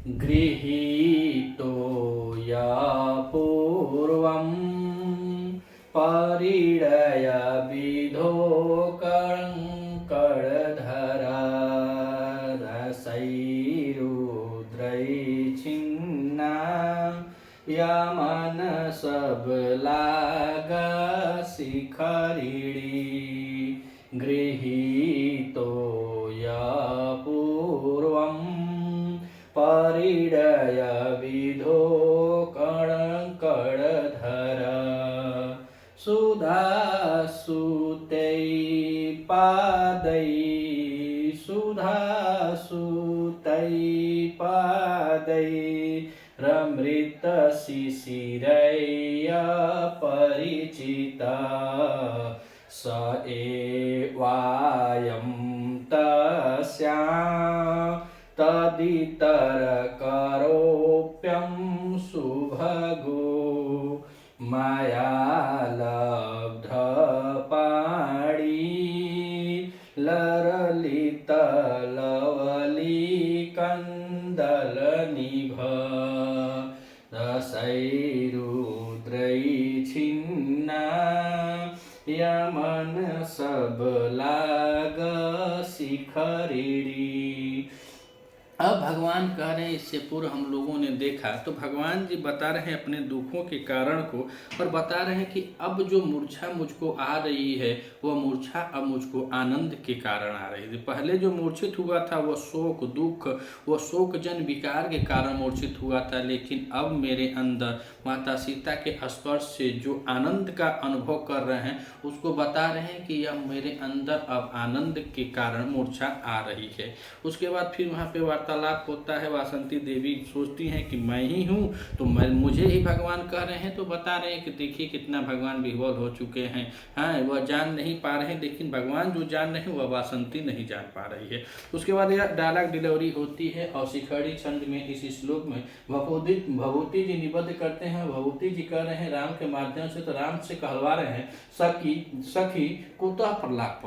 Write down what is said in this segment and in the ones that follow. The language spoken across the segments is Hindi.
गृहीतो या पूर्वं परिणय विधो कंकणधरा रसैरुद्रैच्छिन्ना यमन सब लागा शिखरिणी गृहीतो या पूर्वं परिणय विधो कणकणधरा सुधासुतै पादै सुधासुतै पादै रमृतशिशिरया परिचिता स एवायं तस्या तदितरकरोऽप्यं सुभगो मया लब्धपाणि लरलितलवलीकन्दलनिभ रसैरुद्रैच्छिन्ना यमन सब लाग शिखरिणी। अब भगवान कह रहे हैं, इससे पूर्व हम लोगों ने देखा तो भगवान जी बता रहे हैं अपने दुखों के कारण को, और बता रहे हैं कि अब जो मूर्छा मुझको आ रही है वह मूर्छा अब मुझको आनंद के कारण आ रही थी। पहले जो मूर्छित हुआ था वह शोक दुख वह शोक जन विकार के कारण मूर्छित हुआ था, लेकिन अब मेरे अंदर माता सीता के स्पर्श से जो आनंद का अनुभव कर रहे हैं उसको बता रहे हैं कि यह मेरे अंदर अब आनंद के कारण मूर्छा आ रही है। उसके बाद फिर वहाँ पे वार्तालाप होता है। वासंती देवी सोचती हैं कि मैं ही हूँ, तो मुझे ही भगवान कह रहे हैं, तो बता रहे हैं कि देखिए कितना भगवान विह्वल हो चुके हैं। हाँ, वह जान नहीं पा रहे हैं, लेकिन भगवान जो जान रहे हैं वह वासंती नहीं जान पा रही है। उसके बाद यह डायलॉग डिलीवरी होती है और शिखड़ी छंद में इस श्लोक में भभूति जी निबद्ध करते हैं। भभूति जी कह रहे हैं राम के माध्यम से, तो राम से कहलवा रहे हैं सखी कुतः प्रलाप,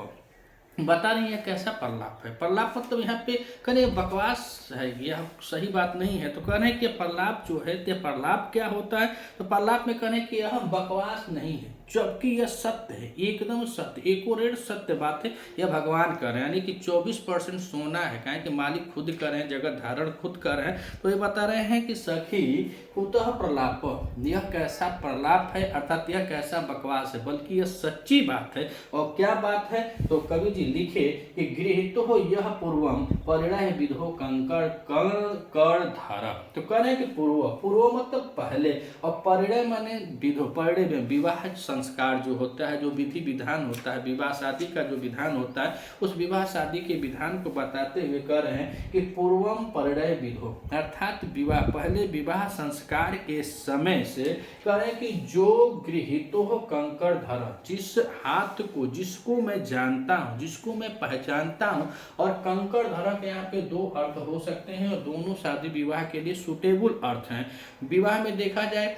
बता रही है कैसा प्रलाप है। प्रलाप मतलब यहाँ पे कहीं बकवास है, यह सही बात नहीं है। तो कह रहे हैं कि प्रलाप जो है, तो प्रलाप क्या होता है, तो प्रलाप में कह रहे हैं कि यह बकवास नहीं है, जबकि यह सत्य है, एकदम सत्य, एकोरेट सत्य बात है। यह भगवान कर रहे हैं, यानी कि 24% सोना है, कहें कि मालिक खुद कर रहे हैं, जगत धारण खुद कर रहे हैं। तो ये बता रहे हैं कि सखी कुतः प्रलाप, यह कैसा प्रलाप है, अर्थात यह कैसा बकवास है, बल्कि यह सच्ची बात है। और क्या बात है, तो कवि जी लिखे कि गृहीतो हो यह पूर्वम परिणय विधो कंकड़ कर्णधारा। तो कह रहे हैं कि पूर्व मतलब पहले, और परिणय माने विधो, परिणय में विवाह संस्कार जो होता है, जो विधि विधान होता है, विवाह शादी का जो विधान होता है, उस विवाह शादी के विधान को बताते हुए कह रहे हैं कि पूर्वम परिणय विधो, अर्थात विवाह पहले विवाह संस्कार के समय से कह रहे हैं कि जो गृहीतो हो कंकड़ धर, जिस हाथ को, जिसको मैं जानता हूँ, जिसको मैं पहचानता हूँ। और कंकड़ धर के यहाँ पे दो अर्थ हो सकते हैं, और दोनों शादी विवाह के लिए सुटेबल अर्थ हैं। विवाह में देखा जाए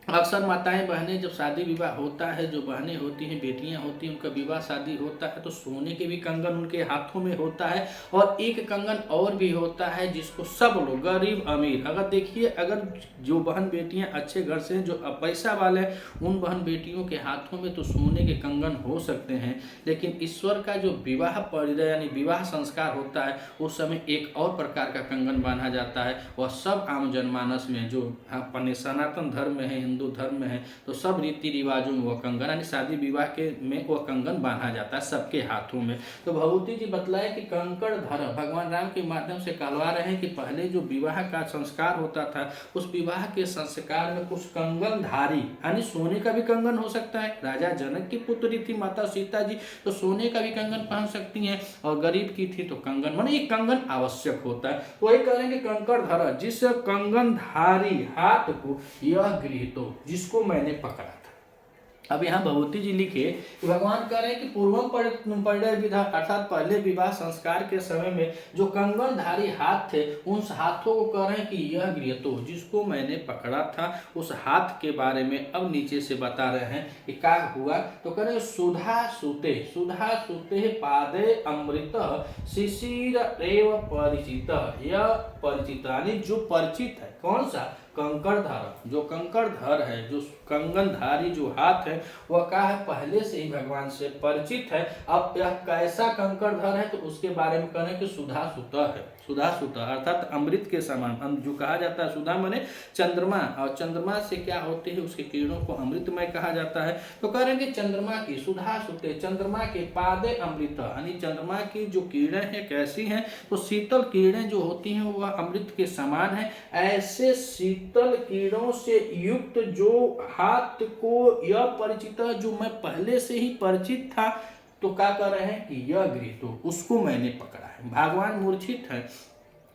अक्सर माताएं बहनें जब शादी विवाह होता है, जो बहनें होती हैं, बेटियां होती हैं, उनका विवाह शादी होता है तो सोने के भी कंगन उनके हाथों में होता है। और एक कंगन और भी होता है जिसको सब लोग, गरीब अमीर, अगर देखिए, अगर जो बहन बेटियां अच्छे घर से हैं, जो पैसा वाले हैं, उन बहन बेटियों के हाथों में तो सोने के कंगन हो सकते हैं, लेकिन ईश्वर का जो विवाह परिणय यानी विवाह संस्कार होता है, उस समय एक और प्रकार का कंगन बांधा जाता है। वह सब आम जनमानस में, जो अपने सनातन धर्म में है, हिंदू धर्म में है, तो सब रीति रिवाजों में वह कंगन यानी शादी विवाह के में वह कंगन बांधा जाता है सबके हाथों में। तो भभूति जी बतलाए कि कंकड़ धर, भगवान राम के माध्यम से कहलवा रहे हैं कि पहले जो विवाह का संस्कार होता था, उस विवाह के संस्कार में कुछ कंगन धारी, यानी सोने का भी कंगन हो सकता है। राजा जनक की पुत्री थी माता सीता जी, तो सोने का भी कंगन पहन सकती हैं, और गरीब की थी तो कंगन, माने एक कंगन आवश्यक होता है। तो वही कह रहे हैं कि कंकड़ धर, जिस कंगन धारी हाथ को, यह गृहीतो, जिसको मैंने पकड़ा था, अब यहाँ भगवती जी लिखे कि भगवान कह रहे हैं कि पूर्वम परिणय विधा, अर्थात पहले विवाह संस्कार के समय में जो कंगनधारी हाथ थे उन हाथों को कह रहे हैं कि यह गृहतो, जिसको मैंने पकड़ा था उस हाथ के बारे में अब नीचे से बता रहे हैं कि क्या हुआ। तो कह रहे हैं सुधा सुते पादे अमृत शिशिर एव परिचित, यह परिचित यानी जो परिचित है, कौन सा, कंकड़धर, जो कंकड़धर है, जो कंगनधारी जो हाथ है वह क्या है, पहले से ही भगवान से परिचित है। अब यह कैसा कंकड़धर है तो उसके बारे में कहने कि सुधा सुता है, सुधा सुता अर्थात अमृत के समान, जो कहा जाता है सुधा माने चंद्रमा, और चंद्रमा से क्या होते हैं उसके किरणों को अमृतमय कहा जाता है। तो कह रहे हैं कि चंद्रमा की सुधा सुते, चंद्रमा के पादे अमृत, यानी चंद्रमा की जो किरणें हैं कैसी हैं, तो शीतल किरणें जो होती हैं वह अमृत के समान है। ऐसे शीतल किरणों से युक्त जो हाथ को यह परिचित है, जो मैं पहले से ही परिचित था, तो क्या कर रहे हैं कि यह गृह, तो उसको मैंने पकड़ा है। भगवान मूर्छित है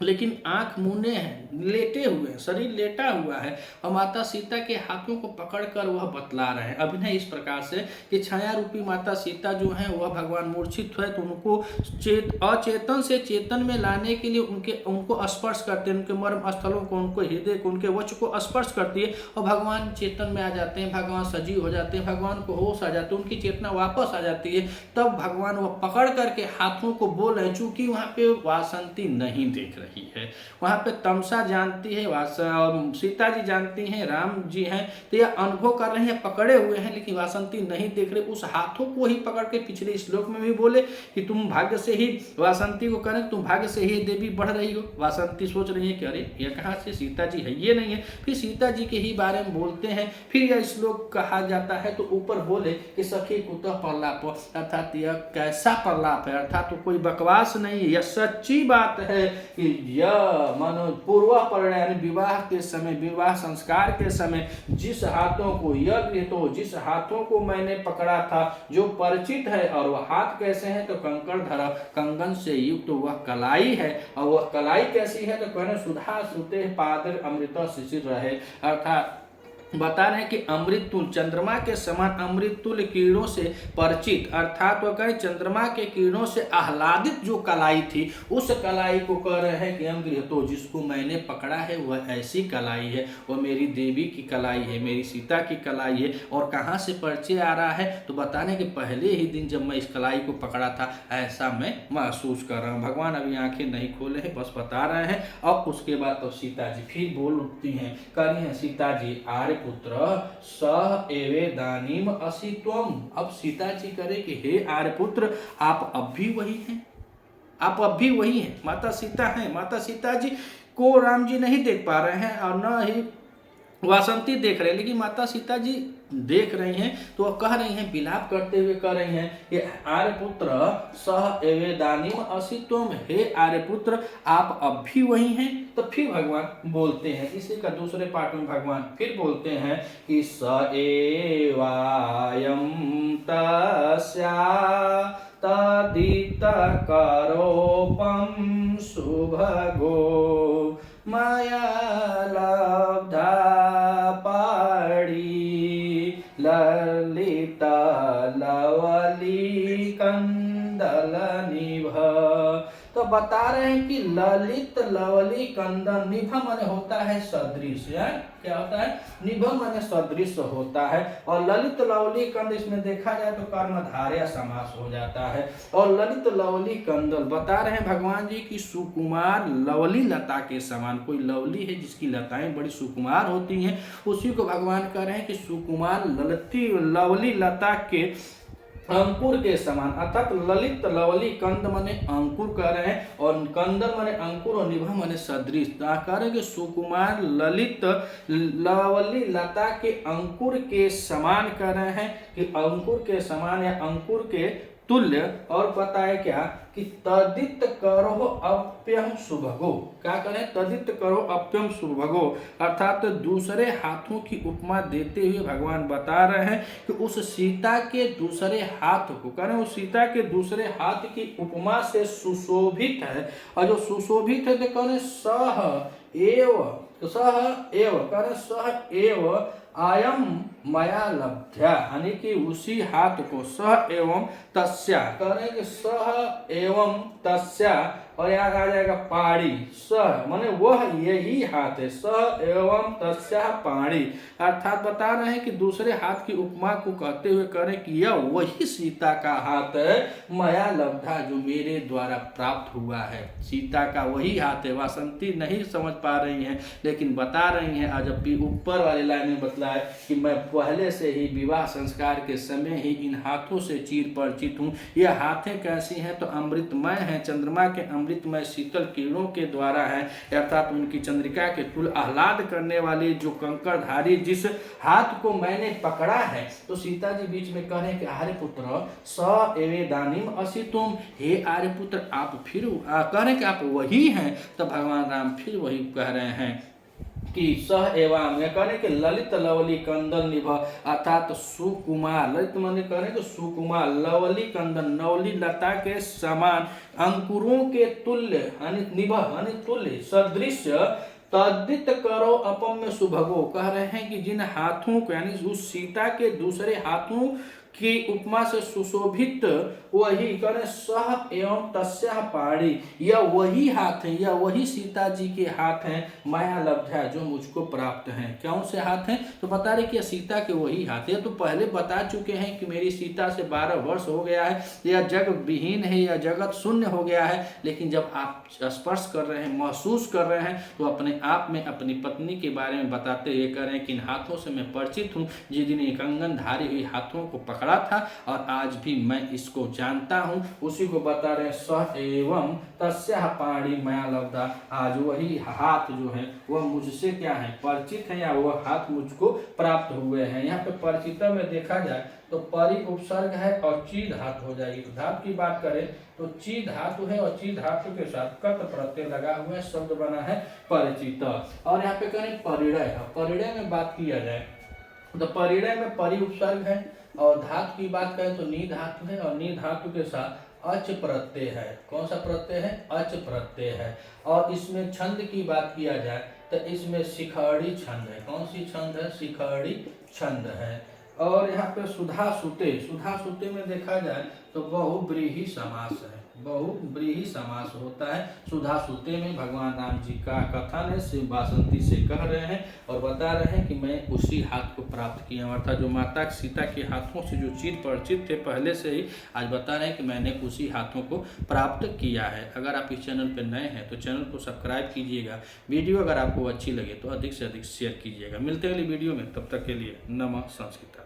लेकिन आंख मूंदे हैं, लेटे हुए हैं, शरीर लेटा हुआ है, और माता सीता के हाथों को पकड़कर वह बतला रहे हैं। अभिनय इस प्रकार से कि छाया रूपी माता सीता जो है वह भगवान मूर्छित है तो उनको अचेतन से चेतन में लाने के लिए उनको स्पर्श करते हैं, उनके मर्म स्थलों को, उनको हृदय को, उनके वक्ष को स्पर्श करती है और भगवान चेतन में आ जाते हैं, भगवान सजीव हो जाते हैं, भगवान को होश आ जाते हैं, उनकी चेतना वापस आ जाती है। तब भगवान वह पकड़ करके हाथों को बोल रहे, चूंकि वहां पे वासंती नहीं देख रही है, वहां पे तमसा जानती है, सीता जी जानती हैं, राम जी हैं, तो यह अनुभव कर रहे हैं, पकड़े हुए हैं, लेकिन वासंती नहीं देख रहे। उस हाथों को ही पकड़ के पिछले श्लोक में भी बोले कि तुम भाग्य से ही, वासंती को करें तुम भाग्य से ही देवी बढ़ रही हो। वासंती सोच रही है कि अरे ये कहाँ से, सीता जी है ये नहीं है, फिर सीता जी के ही बारे में बोलते हैं। फिर यह श्लोक कहा जाता है तो ऊपर बोले कि सखी कुतः प्रलाप, अर्थात यह कैसा प्रलाप है, अर्थात तो कोई बकवास नहीं है, यह सच्ची बात है कि यह मानो पूर्व परिणय यानी विवाह के समय, विवाह संस्कार के समय जिस हाथों को, यह तो जिस हाथों को मैंने पकड़ा था जो परिचित है, और वह हाथ कैसे हैं तो कंकड़धर, कंगन से युक्त वह कलाई है, और वह कलाई कैसी है तो कहने सुधा सुते पादर अमृत शिशिर रहे, अर्थात बता रहे हैं कि अमृतुल, चंद्रमा के समान अमृतुल किरणों से परिचित, अर्थात वह कहें चंद्रमा के किरणों से आह्लादित जो कलाई थी उस कलाई को कह रहे हैं कि हम तो जिसको मैंने पकड़ा है वह ऐसी कलाई है, वह मेरी देवी की कलाई है, मेरी सीता की कलाई है। और कहाँ से परिचय आ रहा है तो बताने के पहले ही दिन जब मैं इस कलाई को पकड़ा था ऐसा मैं महसूस कर रहा हूँ। भगवान अभी आंखें नहीं खोले हैं, बस बता रहे हैं। अब उसके बाद तो सीता जी फिर बोल उठती हैं, कह रही हैं सीता जी आर्य पुत्र सह एवेदानीम असित्वम। अब सीता जी करे कि हे आर्यपुत्र आप अब भी वही हैं, आप अब भी वही हैं। माता सीता हैं, माता सीता जी को राम जी नहीं देख पा रहे हैं और न ही वासंती देख रहे हैं, लेकिन माता सीता जी देख रही हैं तो वह कह रही हैं, विलाप करते हुए कह रही हैं कि आर्यपुत्र सह एवेदानीम असित्वम, हे आर्यपुत्र आप अब भी वही हैं। तो फिर भगवान बोलते हैं, इसी का दूसरे पार्ट में भगवान फिर बोलते हैं कि स एवायम तस्या तदित करोपम शुभगो माया लब्धा पाड़ी ललिता लवली कंदल निभ। तो बता रहे हैं कि ललित लवली कंदन, निभ माने होता है सदृश, क्या होता है निभ माने सदृश होता है, और ललित लवली कंद इसमें देखा जाए तो कर्मधारय समास हो जाता है। और ललित लवली कंदल बता रहे हैं भगवान जी की सुकुमार लवली लता के समान, कोई लवली है जिसकी लताएं बड़ी सुकुमार होती हैं, उसी को भगवान कह रहे हैं कि सुकुमार लवली लता के अंकुर के समान, अर्थात ललित लवली कंद मने अंकुर कह रहे हैं, और कंदल मने अंकुर, और निभा मने सदृश। कह रहे हैं कि सुकुमार ललित लवली लता के अंकुर के समान कह रहे हैं कि अंकुर के समान या अंकुर के तुल्य। और बताए क्या कि तदित करो अप्यम सुभगो, क्या करें तदित करो अप्यम सुभगो, अर्थात दूसरे हाथों की उपमा देते हुए भगवान बता रहे हैं कि उस सीता के दूसरे हाथ को करें, उस सीता के दूसरे हाथ की उपमा से सुशोभित है, और जो सुशोभित है तो करें सह एव तो सह एव करें सह एव आयम मया लब्ध्या, यानी कि उसी हाथ को सह एवं तस्या करें कि सह एवं तस्या, और यहाँ आ जाएगा पाड़ी, सह माने वह यही हाथ है, सह एवं तस्या पाड़ी, अर्थात बता रहे हैं कि दूसरे हाथ की उपमा को कहते हुए करें कि यह वही सीता का हाथ है, मया लब्धा जो मेरे द्वारा प्राप्त हुआ है, सीता का वही हाथ है। वासंती नहीं समझ पा रही हैं, लेकिन बता रही हैं, आज जब ऊपर वाली लाइन में बतला है कि मैं पहले से ही विवाह संस्कार के समय ही इन हाथों से चीर परिचित हूँ। यह हाथें कैसी हैं, तो अमृतमय हैं, चंद्रमा के अमृतमय शीतल किरणों के द्वारा है, अर्थात उनकी चंद्रिका के तुल आह्लाद करने वाली जो कंकड़धारी जिस हाथ को मैंने पकड़ा है। तो सीता जी बीच में कह रहे हैं कि आर्यपुत्र स एवेदानीम असि तुम, हे आर्यपुत्र आप फिर कह रहे हैं कि आप वही हैं। तो भगवान राम फिर वही कह रहे हैं कि सह एवं करें कि ललित लवली कंदन निभ, अर्थात सुकुमार, ललित माने करें कि सुकुमार, लवली कंदन नवली लता के समान, अंकुरों के तुल्य यानी निभ यानी तुल्य, सदृश तद्दित करो अपम्य सुभगो, कह रहे हैं कि जिन हाथों को यानी उस सीता के दूसरे हाथों की उपमा से सुशोभित वही करें सह एवं तस्या पाड़ी, यह वही हाथ है, यह वही सीता जी के हाथ हैं, माया लब्धा जो मुझको प्राप्त हैं। कौन से हाथ हैं, तो बता रहे कि सीता के वही हाथ है। तो पहले बता चुके हैं कि मेरी सीता से 12 वर्ष हो गया है, यह जग विहीन है, यह जगत शून्य हो गया है, लेकिन जब आप स्पर्श कर रहे हैं, महसूस कर रहे हैं, तो अपने आप में अपनी पत्नी के बारे में बताते हुए कह रहे हैं कि इन हाथों से मैं परिचित हूँ, जिस दिन एक कंगन धारी हुई हाथों को पकड़ा था और आज भी मैं इसको जानता हूँ, उसी को बता रहे सह एवं तस्या पाणी मया लब्धा, आज वही हाथ जो है वह मुझसे क्या है परिचित है, या वह हाथ मुझको प्राप्त हुए हैं। यहाँ पे परिचिता में देखा जाए तो परि उपसर्ग है और ची धातु हो जाएगी। तो धातु की बात करें तो ची धातु है और ची धातु के साथ कत प्रत्यय लगा हुआ है, शब्द बना है परिचित। और यहाँ पे करें परिणय, परिणय में बात किया जाए तो परिणय में परि उपसर्ग है और धातु की बात करें तो नी धातु है और नी धातु के साथ अच प्रत्यय है। कौन सा प्रत्यय है, अच प्रत्यय है। और इसमें छंद की बात किया जाए तो इसमें शिखड़ी छंद है। कौन सी छंद है, शिखड़ी छंद है। और यहाँ पे सुधा सुते, सुधा सुते में देखा जाए तो बहुब्रीहि समास है, बहुब्रीहि समास होता है। सुधा सुते में भगवान राम जी का कथन है, शिव वासंती से कह रहे हैं और बता रहे हैं कि मैं उसी हाथ को प्राप्त किया, अर्थात जो माता सीता के हाथों से जो चीर परिचित थे पहले से ही, आज बता रहे हैं कि मैंने उसी हाथों को प्राप्त किया है। अगर आप इस चैनल पर नए हैं तो चैनल को सब्सक्राइब कीजिएगा, वीडियो अगर आपको अच्छी लगे तो अधिक से अधिक शेयर कीजिएगा। मिलते हैं अगली वीडियो में, तब तक के लिए नमः संस्कृत।